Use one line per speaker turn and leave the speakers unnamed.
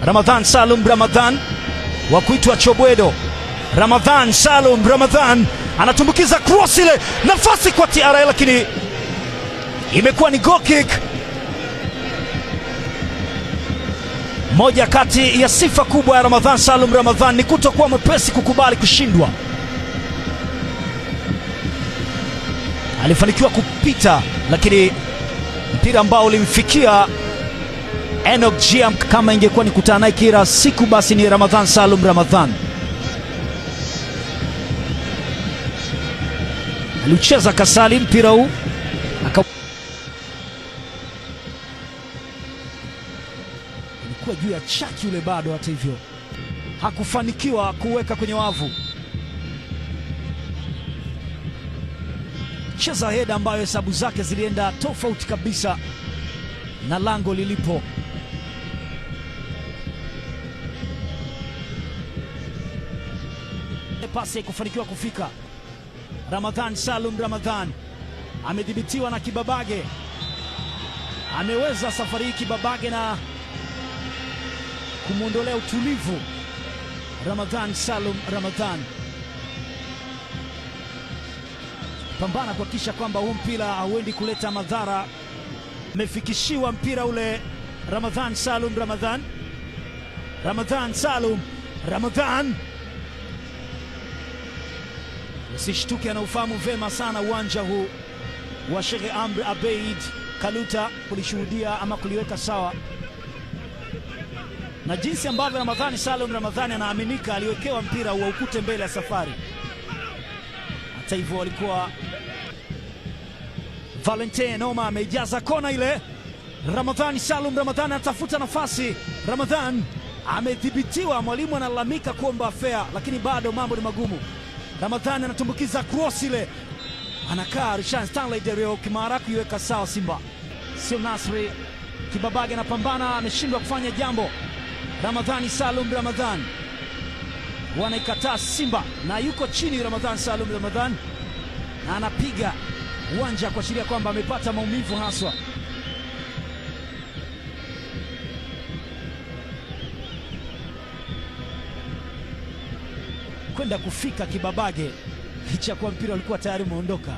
Ramadhan Salum Ramadhan wa kuitwa Chobwedo. Ramadhan Salum Ramadhan anatumbukiza cross ile, nafasi kwa TRA, lakini imekuwa ni goal kick. Moja kati ya sifa kubwa ya Ramadhan Salum Ramadhan ni kutokuwa mwepesi kukubali kushindwa. Alifanikiwa kupita, lakini mpira ambao ulimfikia Enoch Giam, kama ingekuwa ni kutana naye kila siku, basi ni Ramadhan Salum Ramadhan. Aliucheza Kasali mpira huu, ilikuwa juu ya chaki yule, bado hata hivyo hakufanikiwa kuweka kwenye wavu. Cheza heda ambayo hesabu zake zilienda tofauti kabisa na lango lilipo. Pasi kufanikiwa kufika. Ramadhan Salum Ramadhan amedhibitiwa na Kibabage. Ameweza safari hii Kibabage na kumwondolea utulivu Ramadhan Salum Ramadhan. Pambana kuhakikisha kwamba huu mpira hauendi kuleta madhara. Amefikishiwa mpira ule Ramadhan Salum Ramadhan. Ramadhan Salum Ramadhan, usishtuke, anaufahamu vema sana uwanja huu wa Sheikh Amri Abeid Kaluta, kulishuhudia ama kuliweka sawa, na jinsi ambavyo Ramadhan Salum Ramadhan anaaminika aliwekewa mpira wa ukute mbele ya safari. Hata hivyo walikuwa Valentin Noma amejaza kona ile. Ramadhan Salum Ramadhan anatafuta nafasi. Ramadhan amedhibitiwa, mwalimu analalamika kuomba fair, lakini bado mambo ni magumu. Ramadhan anatumbukiza cross ile, anakaa Rishan Stanley Dereo Kimara kuiweka sawa Simba. Sio Nasri, Kibabage anapambana, ameshindwa kufanya jambo. Ramadhan Salum Ramadhan wanaikataa Simba, na yuko chini Ramadhan Salum Ramadhan, na anapiga uwanja kuashiria kwamba amepata maumivu haswa. Kwenda kufika Kibabage licha kwa mpira ulikuwa tayari umeondoka.